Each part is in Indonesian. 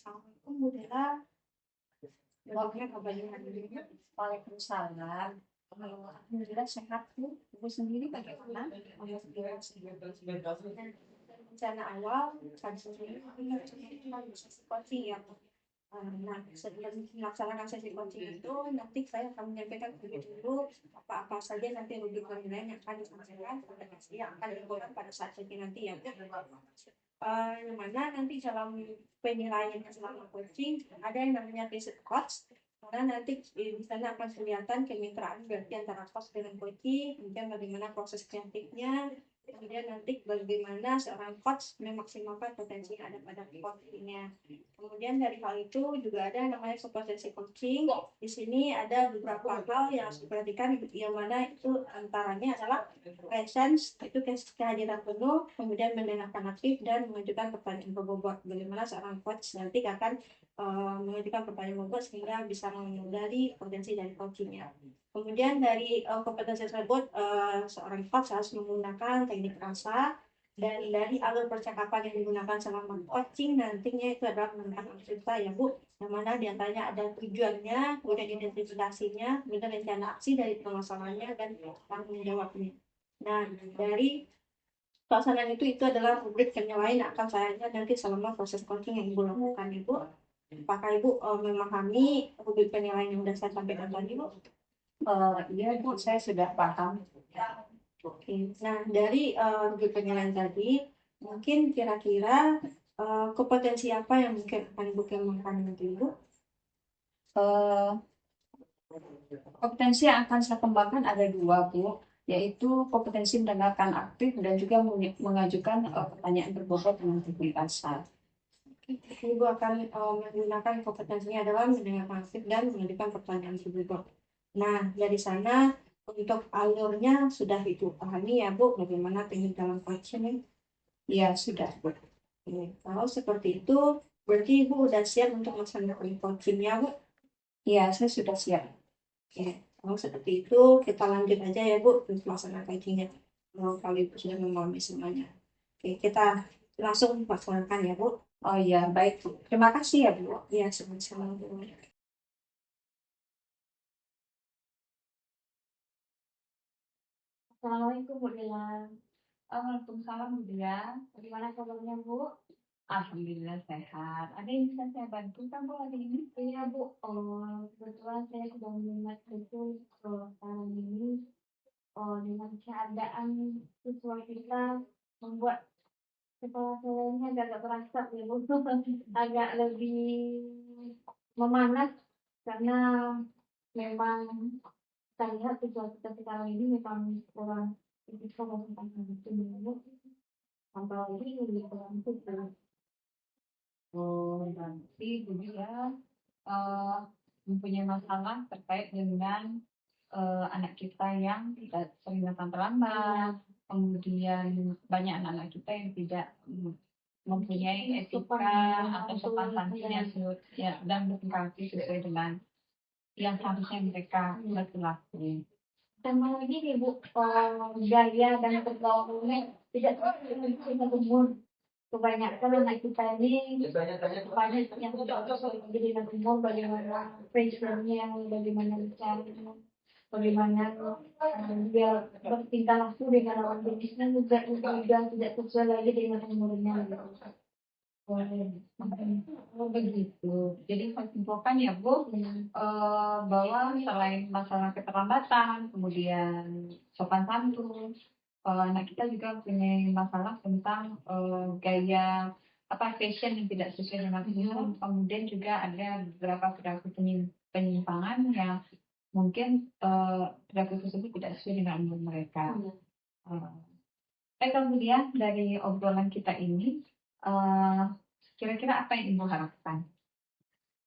Assalamualaikum Bu Dela. Doakan kabarnya hari ini. Waalaikumsalam. Alhamdulillah sehat Bu. Ibu sendiri bagaimana? Alhamdulillah sehat. Rencana awal tadi sendiri sesi coaching ya Bu. Nah, sebelum melaksanakan sesi coaching itu, nanti saya akan menyampaikan terlebih dulu apa-apa saja nanti rujukan nilai yang akan disampaikan yang akan dilakukan pada saat sesi nanti ya Bu. Yang mana nanti dalam penilaian selama coaching ada yang namanya visit coach, karena nanti di sana akan kelihatan kemitraan berarti antara coach dengan coaching, kemudian bagaimana proses kreatifnya, kemudian nanti bagaimana seorang coach memaksimalkan potensi yang ada pada coachingnya. Kemudian dari hal itu juga ada yang namanya kompetensi coaching. Di sini ada beberapa hal yang harus diperhatikan, yang mana itu antaranya adalah presence, itu kehadiran penuh, kemudian mendengarkan aktif dan mengajukan pertanyaan berbobot. Bagaimana seorang coach nanti akan mengajukan pertanyaan berbobot sehingga bisa menghindari potensi dari coachingnya. Kemudian dari kompetensi tersebut, seorang coach harus menggunakan teknik rasa, dan dari alur percakapan yang digunakan selama coaching nantinya itu adalah menggunakan cerita ya Bu, yang mana diantaranya ada tujuannya, kemudian identifikasinya, kemudian rencana aksi dari permasalahannya, dan tanggung jawabnya. Nah, dari pelaksanaan itu adalah rubrik penilaian yang akan saya lihat nanti selama proses coaching yang Ibu lakukan Ibu. Apakah Ibu memahami rubrik penilaian yang sudah saya sampaikan tadi Bu? Iya Bu, saya sudah paham. Oke, nah dari rubrik penilaian tadi, mungkin kira-kira kompetensi apa yang mungkin akan Ibu kembangkan nanti Ibu? Kompetensi yang akan saya kembangkan ada dua Bu, yaitu kompetensi mendengarkan aktif dan juga mengajukan pertanyaan berbobot dengan teknik asal. Ibu akan menggunakan kompetensinya adalah mendengarkan aktif dan mengajukan pertanyaan berbobot. Nah, dari sana untuk alurnya sudah Ibu pahami ya Bu, bagaimana teknik dalam coaching? Ya, sudah Bu. Kalau seperti itu, berarti Ibu sudah siap untuk melaksanakan coachingnya Bu? Ya, saya sudah siap. Oke, kalau seperti itu kita lanjut aja ya Bu untuk melaksanakan coachingnya. Kalau Ibu sudah memahami semuanya. Oke, kita langsung melaksanakan ya Bu. Oh iya, baik Bu. Terima kasih ya Bu. Ya, sama-sama Bu. Assalamualaikum Bu Dila. Waalaikumsalam Bu Dila. Bagaimana kabarnya Bu? Alhamdulillah sehat. Ada yang bisa saya bantu kan Bu hari ini? Iya Bu. Kebetulan saya sedang mengingat betul tahun ini dengan keadaan siswa kita membuat kepala saya ini agak berasap ya Bu. Agak lebih memanas karena memang saya lihat situasi kita sekarang ini memang kurang bisa tentang itu dulu. Apalagi di kurang itu. Nanti juga mempunyai masalah terkait dengan anak kita yang tidak sering datang terlambat, kemudian banyak anak-anak kita yang tidak mempunyai etika atau sopan santun ya, dan bertingkah sesuai dengan yang seharusnya mereka berlaku. Sama lagi nih Bu, gaya dan pergaulannya tidak sesuai dengan umur. Kebanyakan anak kita ini banyak yang tidak sesuai dengan umur, bagaimana fashionnya, bagaimana bicaranya, bagaimana dia bertingkah laku dengan lawan jenisnya juga tidak sesuai lagi dengan umurnya. Oh begitu. Jadi saya simpulkan ya Bu, bahwa selain masalah keterlambatan, kemudian sopan santun, anak kita juga punya masalah tentang gaya fashion yang tidak sesuai dengan umur. Kemudian juga ada beberapa perilaku penyimpangan yang mungkin perilaku tersebut tidak sesuai dengan umur mereka. Kemudian dari obrolan kita ini, kira-kira apa yang Ibu harapkan?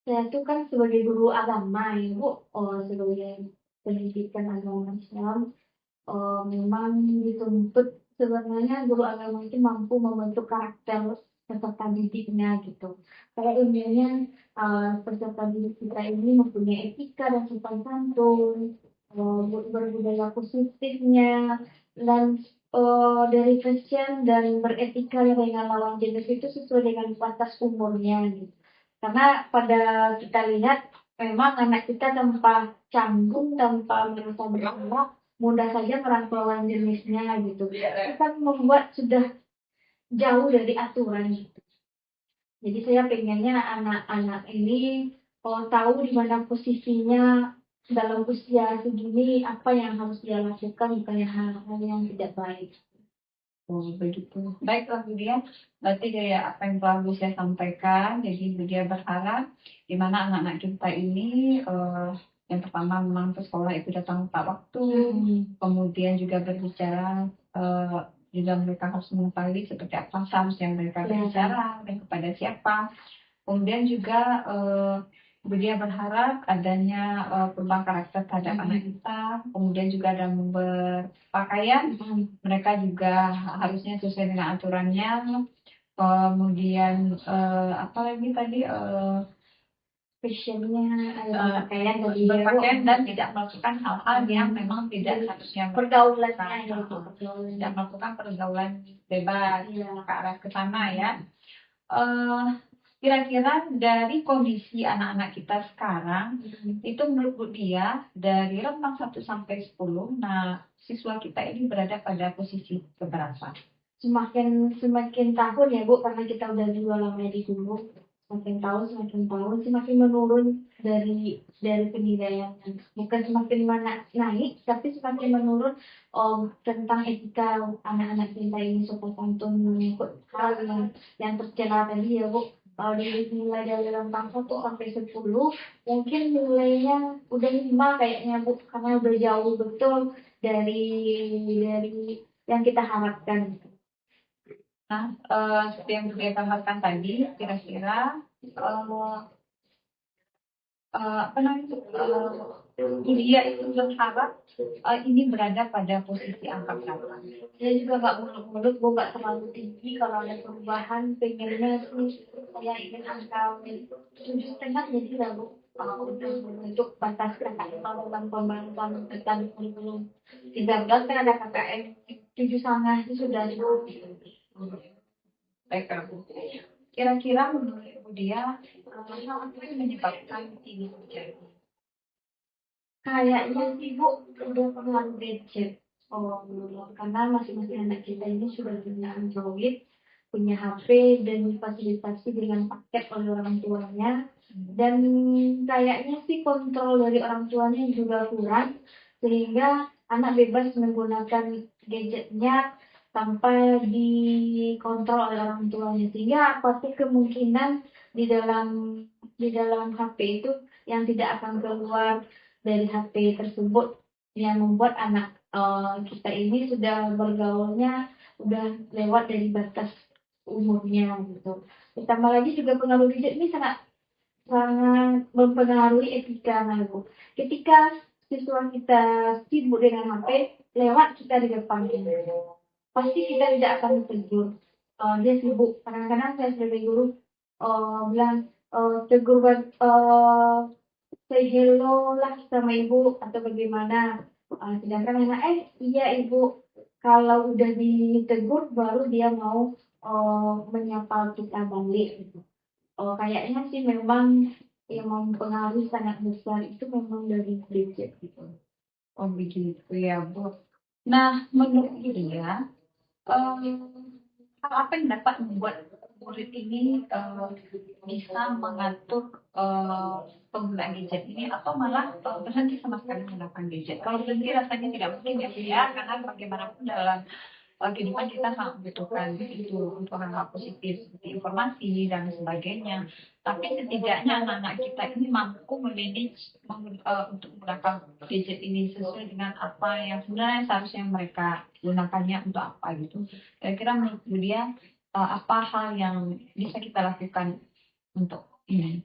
Saya itu kan sebagai guru agama Ibu, sebagai pendidikan agama Islam, memang dituntut sebenarnya guru agama itu mampu membentuk karakter peserta didiknya gitu. Karena ilmunya peserta didik kita ini mempunyai etika dan sopan santun, berbudaya positifnya, dan dari fashion dan beretika dengan lawan jenis itu sesuai dengan batas umurnya gitu. Karena pada kita lihat memang anak kita tanpa canggung, tanpa merasa bersalah, mudah saja merangkul lawan jenisnya gitu. Itu kan membuat sudah jauh dari aturan gitu. Jadi saya pengennya anak-anak ini kalau tahu di mana posisinya dalam usia segini, apa yang harus dia lakukan, bukan hal-hal yang tidak baik. Oh, begitu. Baiklah, Budia. Berarti dari apa yang telah Bu saya sampaikan, jadi Budia berharap di mana anak-anak kita ini yang pertama memang ke sekolah itu datang tepat waktu, kemudian juga berbicara juga mereka harus mengetahui seperti apa seharusnya mereka berbicara dan kepada siapa. Kemudian juga Budia berharap adanya perubahan karakter terhadap anak kita, kemudian juga dalam berpakaian mereka juga harusnya sesuai dengan aturannya. Kemudian apa lagi tadi Fashionnya, berpakaian dan tidak melakukan hal-hal yang memang tidak seharusnya pergaulannya, tidak melakukan pergaulan bebas ke arah ke sana ya. Kira-kira dari kondisi anak-anak kita sekarang itu menurut dia dari rentang 1 sampai 10, nah siswa kita ini berada pada posisi keberapa? Semakin tahun ya Bu, karena kita udah juga lama di guru, semakin tahun semakin menurun dari penilaian, bukan semakin naik, tapi semakin menurun tentang etika anak-anak kita ini, sopan santun, mengikut hal yang tercela tadi ya Bu. Kalau nilai dari rentang 1 sampai 10, mungkin nilainya udah 5 kayaknya Bu, karena udah jauh betul dari yang kita harapkan. Nah, seperti yang saya tambahkan tadi, kira-kira apa namanya dia itu berharap ini berada pada posisi angka berapa? Saya juga nggak muluk-muluk, gue nggak terlalu tinggi. Kalau ada perubahan, pengennya sih saya ingin angka 7,5 jadi lah Bu. Untuk batas KKM dalam pembangunan tentang kurikulum 13 kan ada KKM 7,5 itu sudah cukup. Baik, Bu. Kira-kira menurut Bu Dia, apa yang menyebabkan ini terjadi? Kayaknya sih Bu udah pengaruh gadget. Karena masing-masing anak kita ini sudah punya Android, punya HP, dan difasilitasi dengan paket oleh orang tuanya. Dan kayaknya sih kontrol dari orang tuanya juga kurang, sehingga anak bebas menggunakan gadgetnya tanpa dikontrol oleh orang tuanya. Sehingga apapun kemungkinan di dalam HP itu yang tidak akan keluar dari HP tersebut, yang membuat anak kita ini sudah bergaulnya udah lewat dari batas umurnya gitu. Ditambah lagi juga pengaruh gadget ini sangat mempengaruhi etika anak. Ketika siswa kita sibuk dengan HP, lewat kita di depannya, pasti kita tidak akan tegur. Dia sibuk. Kadang-kadang saya sebagai guru bilang tegur say hello lah sama ibu atau bagaimana. Sedangkan anak iya ibu, kalau udah ditegur baru dia mau menyapa kita balik gitu. Kayaknya sih memang yang mempengaruhi sangat besar itu memang dari gadget gitu. Oh begitu ya Bu. Nah menurut dia hal apa yang dapat membuat murid ini bisa mengatur penggunaan gadget ini atau malah berhenti sama sekali menggunakan gadget? Kalau berhenti rasanya tidak mungkin ya, karena bagaimanapun dalam kehidupan kita sangat membutuhkan itu untuk hal-hal positif seperti informasi dan sebagainya. Tapi setidaknya anak-anak kita ini mampu memanage untuk menggunakan gadget ini sesuai dengan apa yang sebenarnya seharusnya mereka gunakannya untuk apa gitu. Kira-kira menurut dia apa hal yang bisa kita lakukan untuk ini?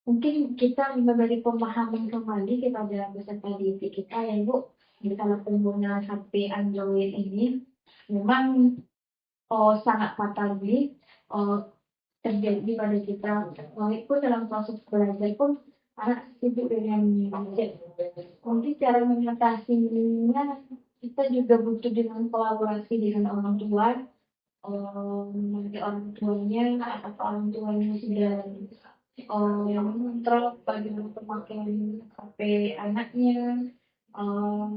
Mungkin kita memberi pemahaman kembali kepada peserta didik kita ya Bu, kalau pengguna HP Android ini memang sangat fatal terjadi pada kita. Walaupun dalam proses belajar pun anak sibuk dengan gadget. Mungkin cara mengatasinya kita juga butuh dengan kolaborasi dengan orang tua, nanti orang tuanya atau orang tuanya sudah mengontrol bagaimana pemakaian HP anaknya, eh,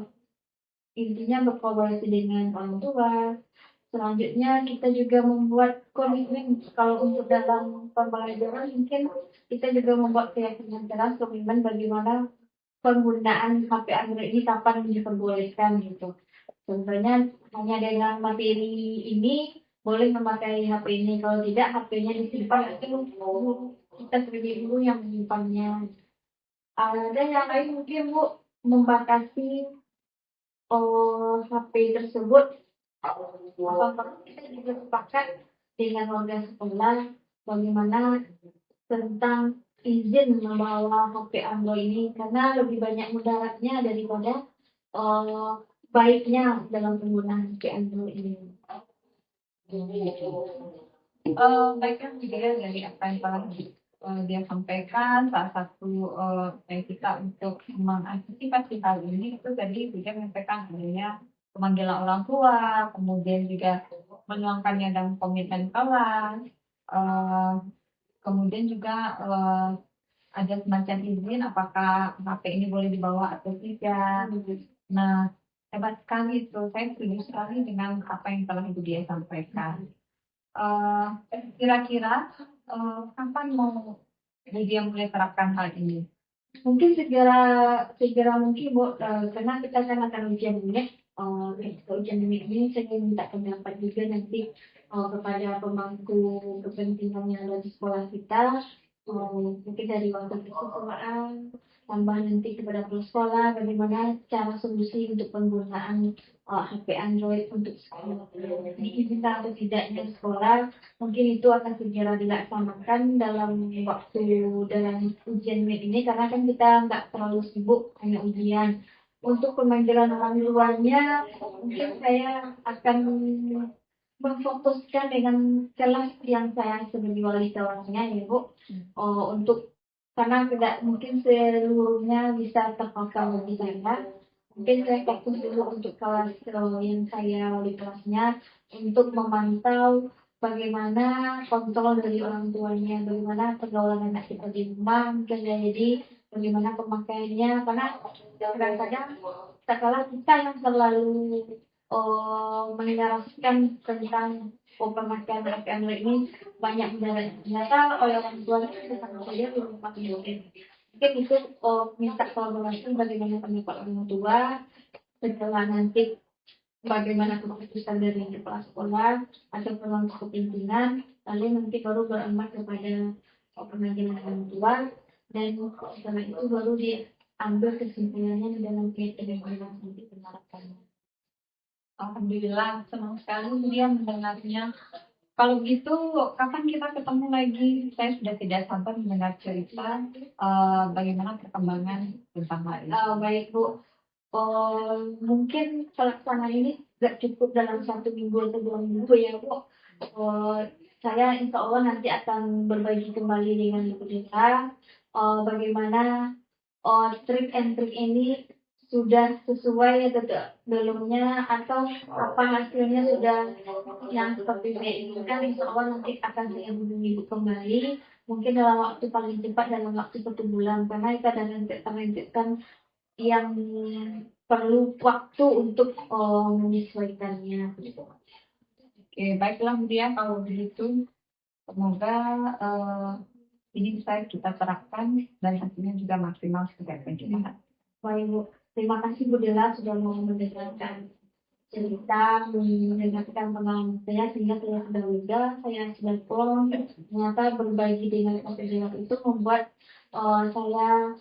intinya berkolaborasi dengan orang tua. Selanjutnya kita juga membuat komitmen kalau untuk dalam pembelajaran mungkin kita juga membuat keyakinan jelas komitmen bagaimana penggunaan HP Android ini kapan diperbolehkan gitu. Contohnya hanya dengan materi ini boleh memakai HP ini, kalau tidak HP-nya disimpan itu kita sebagai guru yang menyimpannya. Dan yang lain mungkin Bu membatasi HP tersebut. Apakah kita juga sepakat dengan warga sekolah bagaimana tentang izin membawa HP Android ini karena lebih banyak mudaratnya daripada eh, baiknya dalam penggunaan HP Android ini. Baiknya juga dari apa yang telah dia sampaikan, salah satu dari kita untuk mengantisipasi hal ini itu tadi juga menyampaikan adanya pemanggilan orang tua, kemudian juga menuangkannya dalam komitmen kelas, eh, kemudian juga ada semacam izin apakah HP ini boleh dibawa atau tidak. Nah, hebat sekali itu. Saya setuju sekali dengan apa yang telah Ibu dia sampaikan. Eh, Kira-kira kapan mau Ibu dia mulai terapkan hal ini? Mungkin segera segera mungkin Bu, karena kita kan akan ujian ini. Ketika ujian ini saya minta pendapat juga nanti kepada pemangku kepentingan yang ada di sekolah kita, mungkin dari waktu kesiswaan, tambah nanti kepada kepala sekolah bagaimana cara solusi untuk penggunaan HP Android untuk sekolah. Diizinkan atau tidaknya sekolah, mungkin itu akan segera dilaksanakan dalam waktu dalam ujian mid ini karena kan kita nggak terlalu sibuk hanya ujian. Untuk pemanggilan orang tuanya, mungkin saya akan memfokuskan dengan kelas yang saya sebagai wali kelasnya ya Bu, untuk karena tidak mungkin seluruhnya bisa terpapar lebih banyak. Mungkin saya fokus dulu untuk kelas yang saya wali kelasnya untuk memantau bagaimana kontrol dari orang tuanya, bagaimana pergaulan anak kita di rumah, mungkin ya, jadi bagaimana pemakaiannya, karena kadang-kadang setelah kita yang selalu menjelaskan tentang pemakaian HP Android ini banyak mudaratnya. Ternyata oleh orang tua itu sama saja belum pakai mungkin itu minta kolaborasi bagaimana pendapat orang tua setelah nanti bagaimana keputusan dari kepala sekolah atau pemangku kepentingan, lalu nanti baru beramat kepada pemanggilan orang tua dan setelah itu baru diambil kesimpulannya dalam kaitan dengan nanti penerapannya. Alhamdulillah, senang sekali dia mendengarnya. Kalau gitu, kapan kita ketemu lagi? Saya sudah tidak sabar mendengar cerita bagaimana perkembangan tentang hal ini. Baik Bu, mungkin pelaksanaan ini tidak cukup dalam 1 minggu atau 2 minggu ya Bu. Saya insya Allah nanti akan berbagi kembali dengan Ibu Dita bagaimana trik and trik ini sudah sesuai atau belumnya atau apa hasilnya sudah yang seperti saya inginkan. Insya Allah nanti akan saya hubungi kembali mungkin dalam waktu paling cepat dalam waktu 1 bulan karena kita akan menentukan yang perlu waktu untuk menyesuaikannya. Oke, baiklah Budia kalau begitu semoga ini bisa kita terapkan dan hasilnya juga maksimal sebagai pencegahan. Baik Bu, terima kasih Bu Dela sudah mau mendengarkan cerita, mendengarkan pengalaman saya sehingga saya sudah lega, saya sudah plong. Ternyata berbagi dengan Bu Dela itu membuat saya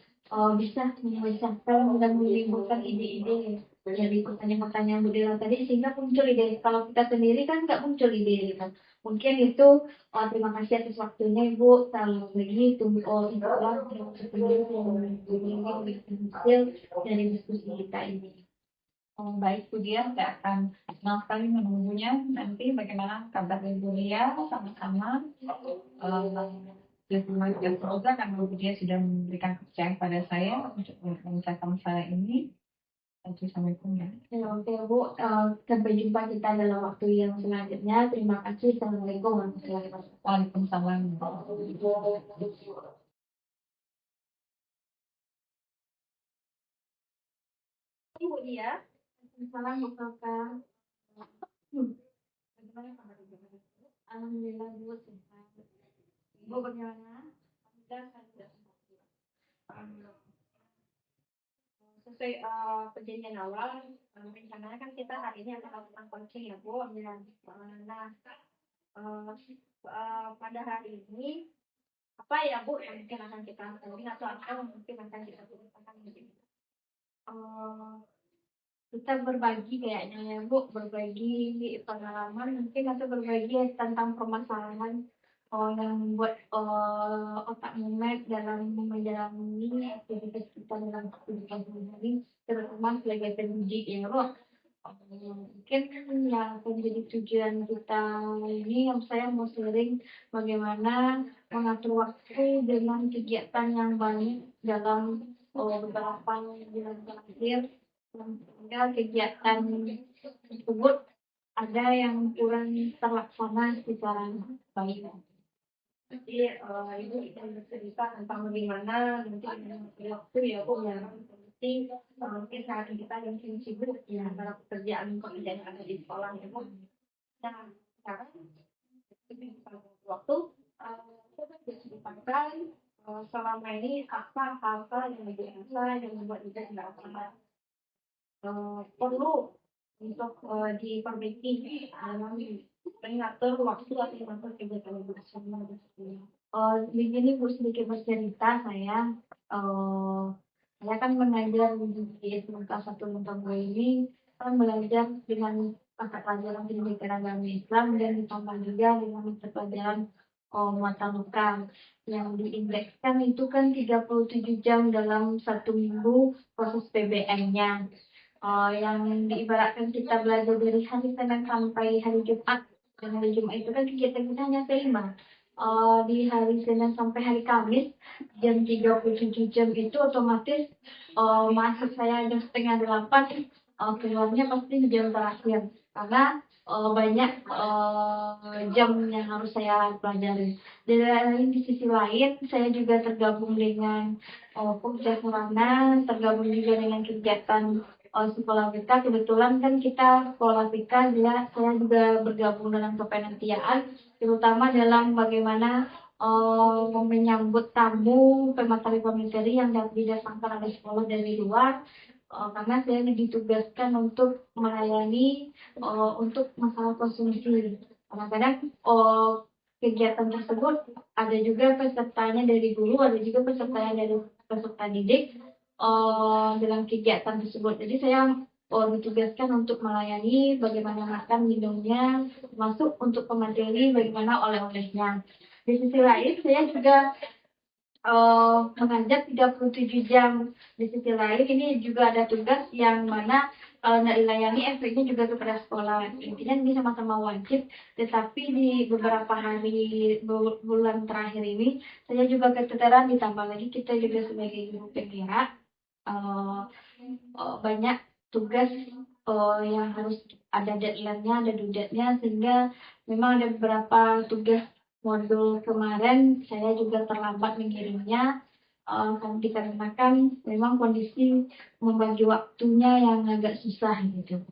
bisa memecahkan dan menimbulkan ide-ide dari pertanyaan-pertanyaan Bu Dela tadi sehingga muncul ide. Kalau kita sendiri kan nggak muncul ide gitu. Mungkin itu terima kasih atas waktunya Ibu. Salam lagi tunggu insya terima kasih yang hasil dari diskusi kita ini. Baik Bu Dia, saya akan senang sekali menunggunya nanti bagaimana kabar Bu Dia sama-sama. Semoga karena Bu Dia sudah memberikan kepercayaan pada saya untuk mengucapkan masalah ini. Assalamualaikum ya. Ya, oke Bu, sampai jumpa kita dalam waktu yang selanjutnya. Terima kasih. Assalamualaikum warahmatullahi wabarakatuh. Waalaikumsalam. Ibu dia. Salam Bu Kakak. Bagaimana kabar Ibu? Alhamdulillah Bu sehat. Ibu bagaimana? Alhamdulillah saya sudah sehat. Sesuai perjanjian awal, rencananya kan kita hari ini ada tentang coaching ya Bu. Nah, pada hari ini apa ya Bu yang mungkin akan kita lakukan atau apa yang mungkin akan kita lakukan mungkin? Kita berbagi kayaknya ya Bu, berbagi pengalaman mungkin atau berbagi tentang permasalahan yang membuat otak mumet dalam menjalani aktivitas kita dalam kehidupan sehari-hari, terutama sebagai pendidik ya Bu. Mungkin yang menjadi tujuan kita ini yang saya mau sharing bagaimana mengatur waktu dengan kegiatan yang banyak dalam beberapa bulan terakhir, sehingga kegiatan tersebut ada yang kurang terlaksana secara baik. Jadi ibu akan bercerita tentang bagaimana nanti waktu ya Bu yang penting mungkin saat kita yang sibuk ya antara pekerjaan yang ada di sekolah ya Bu. Nah sekarang waktu coba diceritakan selama ini apa hal-hal yang biasa yang membuat kita tidak pernah perlu untuk diperbaiki dalam mengatur waktu atau mengatur kegiatan ibu bersama. Di sini Bu sedikit bercerita saya kan mengajar di SMK 1 Lontonggo ini kan belajar dengan mata pelajaran pendidikan agama Islam dan ditambah juga dengan mata pelajaran muatan lokal yang diindekskan itu kan 37 jam dalam satu minggu proses PBM-nya. Yang diibaratkan kita belajar dari hari Senin sampai hari Jumat, dan hari Jumat itu kan kegiatan kita hanya 5. Di hari Senin sampai hari Kamis jam 37 jam itu otomatis masuk saya jam setengah 8, keluarnya pasti di jam terakhir karena banyak jam yang harus saya pelajari. Dan di sisi lain saya juga tergabung dengan Pokja Sarana, tergabung juga dengan kegiatan sekolah kita. Kebetulan kan kita sekolah kita saya juga bergabung dalam kepanitiaan, terutama dalam bagaimana menyambut tamu pemateri-pemateri yang didatangkan oleh sekolah dari luar, karena saya ditugaskan untuk melayani untuk masalah konsumsi. Kadang-kadang kegiatan tersebut ada juga pesertanya dari guru, ada juga pesertanya dari peserta didik dalam kegiatan tersebut. Jadi saya ditugaskan untuk melayani bagaimana makan minumnya, masuk untuk pemateri bagaimana oleh-olehnya. Di sisi lain saya juga mengajar 37 jam. Di sisi lain ini juga ada tugas yang mana dilayani efeknya juga kepada sekolah. Intinya ini sama-sama wajib, tetapi di beberapa hari bulan terakhir ini saya juga keteteran, ditambah lagi kita juga sebagai ibu penggerak banyak tugas yang harus ada deadline-nya, ada due date-nya, sehingga memang ada beberapa tugas modul kemarin saya juga terlambat mengirimnya dikarenakan memang kondisi membagi waktunya yang agak susah gitu.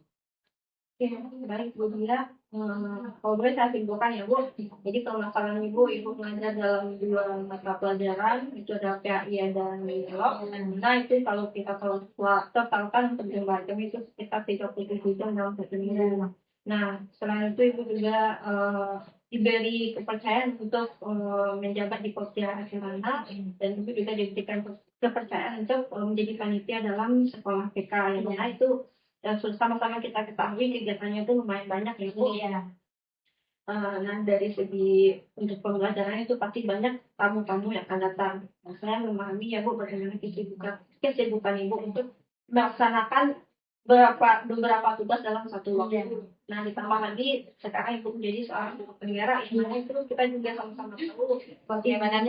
Oke, baik Bu Dira. Kalau boleh saya simpulkan ya Bu. Jadi kalau masalah Ibu mengajar dalam 2 mata pelajaran, itu ada PAI dan elok. Nah itu kalau kita totalkan untuk jam itu sekitar 37 jam dalam 1 minggu. Nah selain itu Ibu juga diberi kepercayaan untuk menjabat di Pokja Sarana, dan Ibu juga diberikan kepercayaan untuk menjadi panitia dalam sekolah PK. Nah itu sama-sama kita ketahui kegiatannya itu lumayan banyak ya Bu. Iya. Nah dari segi untuk pembelajaran itu pasti banyak tamu-tamu yang akan datang. Nah, saya memahami ya Bu bagaimana kesibukan Ibu untuk melaksanakan beberapa tugas dalam satu waktu. Nah ditambah lagi sekarang Ibu menjadi seorang ibu penggerak, yang mana itu kita juga sama-sama tahu bagaimana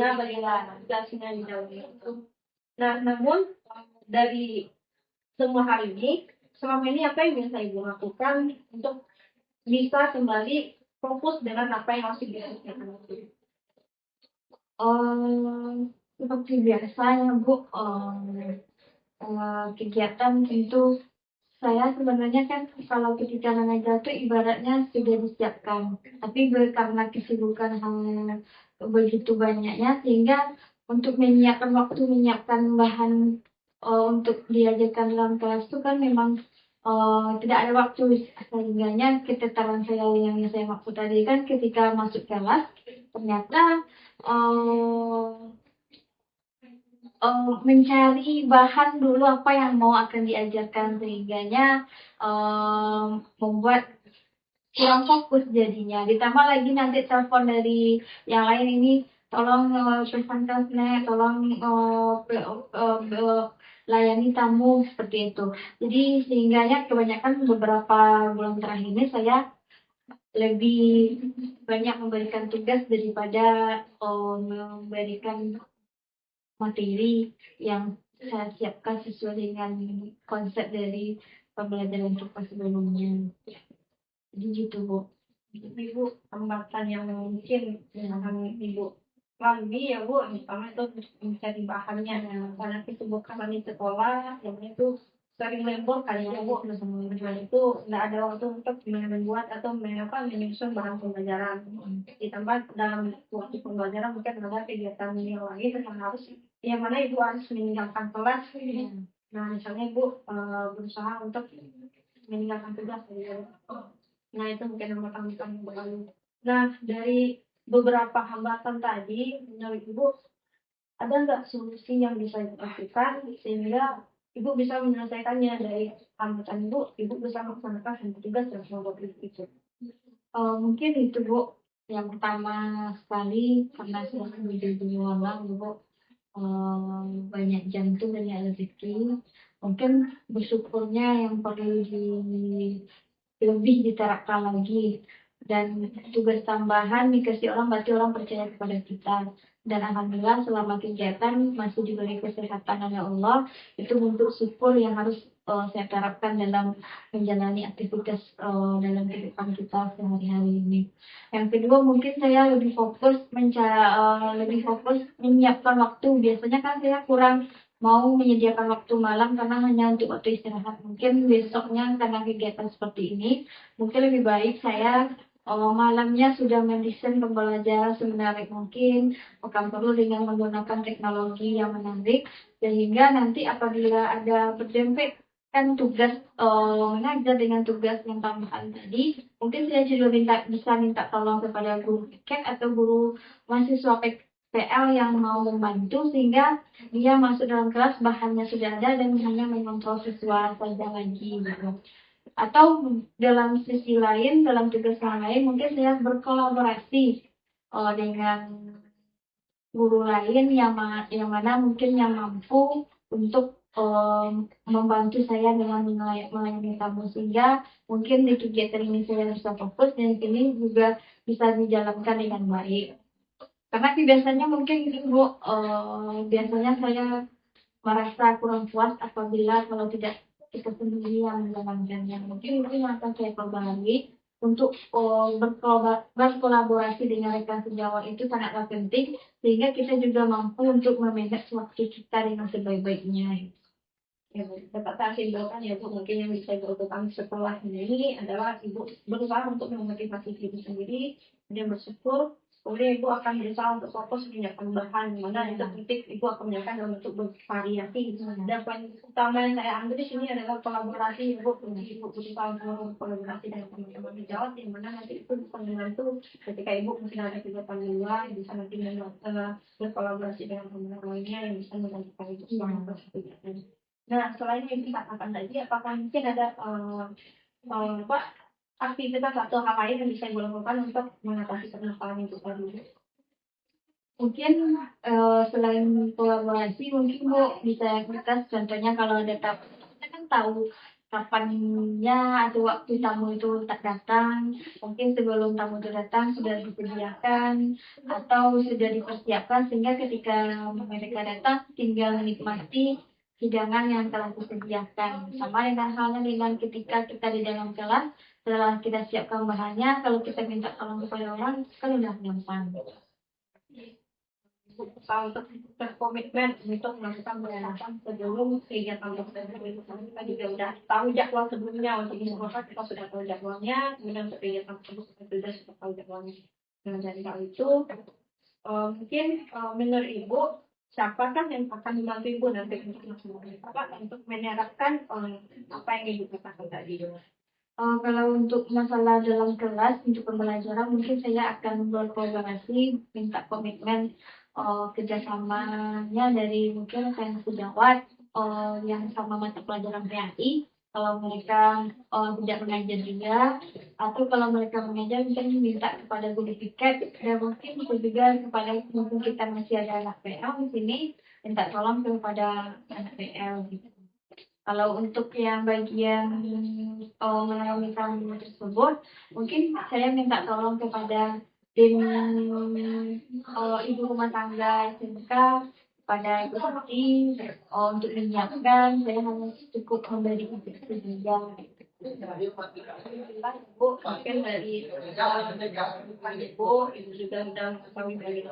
tugasnya di dalam itu. Nah namun dari semua hal ini selama ini apa yang biasa Ibu lakukan untuk bisa kembali fokus dengan apa yang harus dilakukan? Seperti biasa ya Bu, kegiatan tentu saya sebenarnya kan kalau ketika mengajar tuh ibaratnya sudah disiapkan, tapi karena kesibukan hal begitu banyaknya sehingga untuk menyiapkan bahan untuk diajarkan dalam kelas itu kan memang tidak ada waktu, sehingganya ketetapan saya yang saya maksud tadi kan ketika masuk kelas ternyata mencari bahan dulu apa yang mau akan diajarkan sehingganya membuat kurang fokus jadinya. Ditambah lagi nanti telepon dari yang lain ini, tolong pesankan snack, tolong layani tamu seperti itu. Jadi sehingganya kebanyakan beberapa bulan terakhir ini saya lebih banyak memberikan tugas daripada memberikan materi yang saya siapkan sesuai dengan konsep dari pembelajaran kita sebelumnya. Jadi gitu Bu. Ibu, hambatan yang mungkin yang Ibu lalui ya Bu, pertama itu mencari bahannya, karena kesibukan di sekolah, yang itu sering lembur kayaknya Bu, nah itu nggak ada waktu untuk membuat atau menyusun bahan pembelajaran. Ditambah dalam waktu pembelajaran mungkin ada kegiatan yang lain yang harus, yang mana Ibu harus meninggalkan kelas. Nah misalnya Ibu berusaha untuk meninggalkan tugas ya. Nah, itu mungkin hambatan yang berlalu. Nah, dari beberapa hambatan tadi, menurut Ibu, ada nggak solusi yang bisa Ibu lakukan sehingga Ibu bisa menyelesaikannya dari hambatan Ibu bisa melaksanakan tugas yang selama itu? Mungkin itu Bu, yang pertama sekali karena sudah menjadi orang Bu, banyak jam tuh banyak rezeki. Mungkin bersyukurnya yang perlu lebih diterapkan lagi, dan tugas tambahan dikasih orang berarti orang percaya kepada kita, dan alhamdulillah selama kegiatan masih diberi kesehatan oleh Allah, itu bentuk syukur yang harus saya terapkan dalam menjalani aktivitas dalam kehidupan kita sehari-hari ini. Yang kedua mungkin saya lebih fokus menyiapkan waktu. Biasanya kan saya kurang mau menyediakan waktu malam karena hanya untuk waktu istirahat. Mungkin besoknya karena kegiatan seperti ini, mungkin lebih baik saya malamnya sudah mendesain pembelajaran semenarik mungkin, bukan perlu dengan menggunakan teknologi yang menarik, sehingga nanti apabila ada berdempet kan tugas mengajar dengan tugas yang tambahan tadi, mungkin saya juga bisa minta tolong kepada guru piket atau guru mahasiswa PL yang mau membantu sehingga dia masuk dalam kelas bahannya sudah ada dan hanya mengontrol siswa saja lagi gitu. Atau dalam sisi lain, dalam tugas yang lain mungkin saya berkolaborasi dengan guru lain yang mana mungkin yang mampu untuk membantu saya dengan melayani tamu, sehingga mungkin di kegiatan ini saya bisa fokus dan ini juga bisa dijalankan dengan baik. Karena biasanya mungkin Ibu, biasanya saya merasa kurang puas apabila kalau tidak kita sendiri yang menjalankannya. Mungkin itu yang akan saya perbaiki untuk berkolaborasi dengan rekan sejawat itu sangatlah penting, sehingga kita juga mampu untuk memanage waktu kita dengan sebaik-baiknya. Ya, dapat saya simpulkan ya Bu, mungkin yang bisa Ibu lakukan setelah ini adalah Ibu berusaha untuk memotivasi diri sendiri dan bersyukur. Kemudian Ibu akan berusaha untuk fokus menyiapkan bahan, mana yang terpenting Ibu akan menyiapkan dalam bentuk bervariasi. Dan poin utama yang saya ambil di sini adalah kolaborasi Ibu. Ibu berusaha untuk kolaborasi dengan teman-teman di Jawa, yang mana nanti itu bisa membantu ketika Ibu mungkin ada kegiatan di luar, bisa nanti berkolaborasi dengan teman-teman lainnya yang bisa membantu Ibu selama kegiatan. Nah, selain yang dikatakan tadi, apakah mungkin ada aktivitas atau hal lain yang bisa Ibu lakukan untuk mengatasi permasalahan itu tadi? Mungkin selain kolaborasi, mungkin Bu bisa aktivitas, contohnya kalau ada tamu, kita kan tahu kapannya atau waktu tamu itu tak datang, mungkin sebelum tamu itu datang sudah disediakan atau sudah dipersiapkan sehingga ketika mereka datang tinggal menikmati hidangan yang telah disediakan. Sama dengan halnya dengan ketika kita di dalam kelas, setelah kita siapkan bahannya, kalau kita minta tolong kepada orang, kan udah gampang. Untuk berkomitmen untuk melakukan persiapan sebelum kegiatan tersebut, kita juga udah tahu jadwal sebelumnya. Untuk di sekolah kita sudah tahu jadwalnya, kemudian untuk kegiatan tersebut kita sudah tahu jadwalnya. Nah, dari hal itu mungkin menurut Ibu, siapakah yang akan membantu Ibu nanti untuk menerapkan apa yang Ibu katakan tadi? Kalau untuk masalah dalam kelas untuk pembelajaran, mungkin saya akan berkolaborasi, minta komitmen kerjasamanya dari mungkin saya sejawat yang sama mata pelajaran PAI. Kalau mereka tidak mengajar juga, atau kalau mereka mengajar mungkin minta kepada guru piket, dan mungkin juga kepada mungkin kita masih ada anak PL di sini, minta tolong kepada anak PL gitu. Kalau untuk yang bagian mengalami trauma tersebut, mungkin saya minta tolong kepada tim ibu rumah tangga SMK, pada ibu untuk menyiapkan. Saya hanya cukup memberi itu saja. Ibu mungkin dari ibu juga sudah mengetahui dari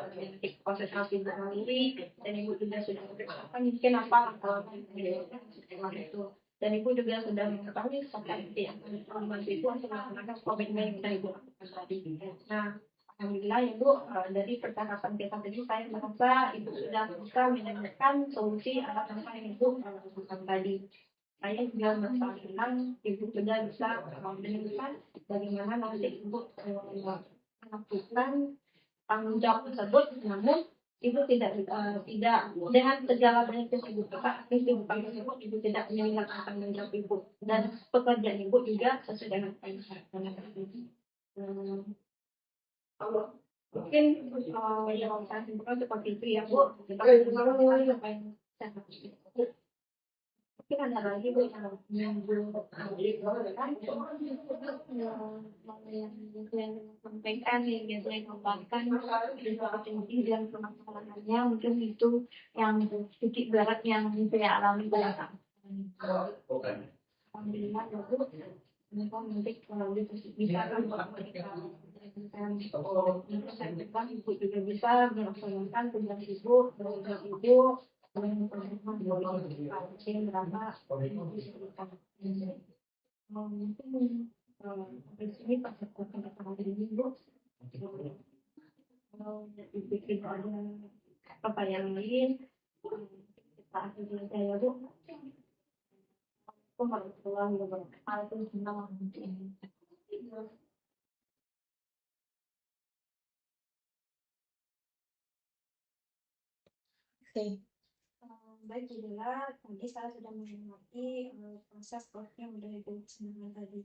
proses hasil sendiri, dan ibu juga sudah mungkin apa itu, dan ibu juga sudah mengetahui seperti yang membantu ibu untuk melaksanakan komitmen yang kita ibu lakukan tadi. Nah, alhamdulillah ibu dari percakapan kita tadi saya merasa ibu sudah bisa menemukan solusi atas apa yang ibu lakukan tadi. Saya juga merasa senang ibu juga bisa menemukan bagaimana nanti ibu melakukan tanggung jawab tersebut, namun ibu tidak dengan segala banyak tersebut, ibu tersebut ibu tidak menghilangkan tanggung jawab ibu, dan pekerjaan ibu juga sesuai dengan apa yang diharapkan. Mungkin yang saya simpulkan seperti itu ya Bu. Kita apa yang mungkin ada lagi Bu yang belum yang sampaikan yang biasanya mengembangkan potensi dan permasalahannya, mungkin itu yang titik berat yang saya alami pada saat alhamdulillah ya Bu. Nanti kalau bisa kan ibu juga bisa melaksanakan tugas ibu, mungkin di sini pas ini Bu, kalau dibikin ada apa yang lain kita akhiri saja ya Bu. Aku harus pulang ya Bu. Waalaikumsalam. Oke. Baik, adalah tadi saya sudah mengenai proses yang sudah Ibu sebutkan tadi.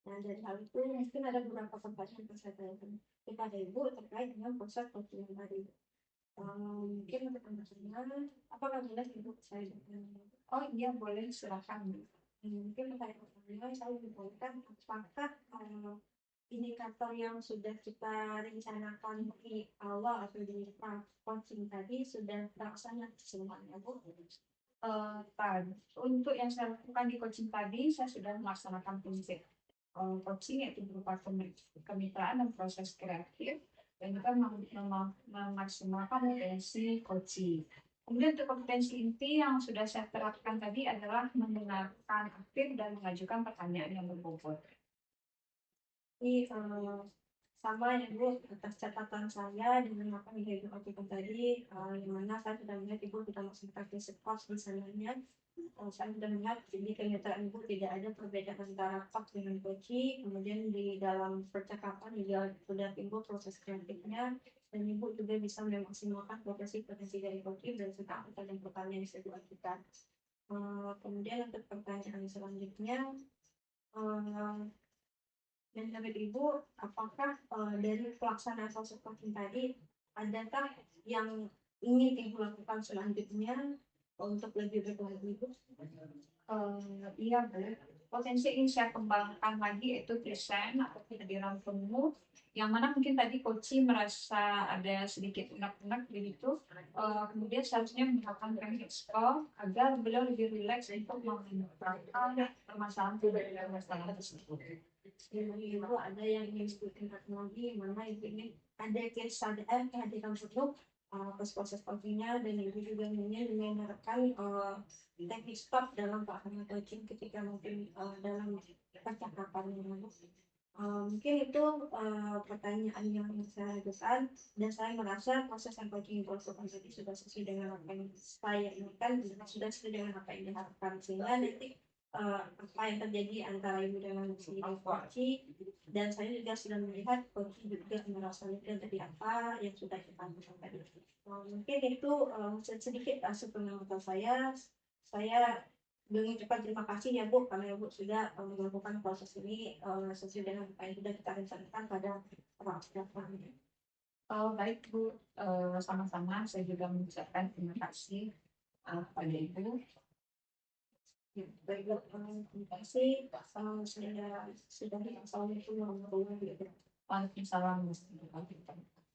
Nah, dari hal itu mungkin ada beberapa pertanyaan yang saya tanyakan kepada Ibu terkait dengan proses yang tadi. Mungkin untuk pertanyaan, apakah boleh Ibu saya bertanya? Oh iya, boleh, silakan. Mungkin pertanyaan pertama saya ingin tanyakan, apakah indikator yang sudah kita rencanakan di awal atau di coaching tadi sudah terlaksana semuanya Bu? Untuk yang saya lakukan di coaching tadi, saya sudah melaksanakan prinsip coaching, yaitu berupa kemitraan dan proses kreatif, dan kita memaksimalkan potensi coaching. Kemudian untuk kompetensi inti yang sudah saya terapkan tadi adalah mendengarkan aktif dan mengajukan pertanyaan yang berbobot. Ini sama ya Bu, atas catatan saya dengan apa yang Ibu lakukan tadi, yang mana saya sudah melihat Ibu sudah melaksanakan prinsip coach di sananya. Saya sudah melihat di kemitraan Ibu tidak ada perbedaan antara coach dengan coaching. Kemudian di dalam percakapan juga sudah Ibu proses kreatifnya, dan Ibu juga bisa memaksimalkan potensi dari coaching dan sudah pertanyaan yang saya lakukan. Kemudian untuk pertanyaan selanjutnya, menurut Ibu, apakah dari pelaksanaan proses coaching tadi, adakah yang ingin Ibu lakukan selanjutnya untuk lebih baik lagi Ibu? Iya Bu. potensi yang ingin saya kembangkan lagi yaitu present atau kehadiran penuh, yang mana mungkin tadi coach merasa ada sedikit unek-unek begitu. Kemudian seharusnya menggunakan teknik stop agar beliau lebih rileks untuk mengumpulkan permasalahan tersebut. Ibu ada yang ingin sebutin teknologi, mana ibu ini ada kesadaran kehadiran penuh proses coachingnya, dan ibu juga ingin menerapkan teknik stop dalam pelaksanaan coaching ketika mungkin dalam percakapan yang mungkin itu pertanyaan yang saya besar, dan saya merasa proses yang coaching itu tadi sudah sesuai dengan apa yang saya inginkan, sudah sesuai dengan apa yang diharapkan, sehingga nanti apa yang terjadi antara ibu dengan si coach, dan saya juga sudah melihat coach juga merasa lega dari apa yang sudah kita lakukan tadi. Mungkin itu sedikit pengamatan saya mengucapkan terima kasih ya Bu, karena Bu sudah melakukan proses ini sesuai dengan apa yang sudah kita rencanakan pada rapat ini. Baik Bu, sama-sama saya juga mengucapkan terima kasih pada Ibu. Baik Bu, terima kasih. Saya sudah. Assalamualaikum warahmatullahi wabarakatuh. Waalaikumsalam warahmatullahi wabarakatuh.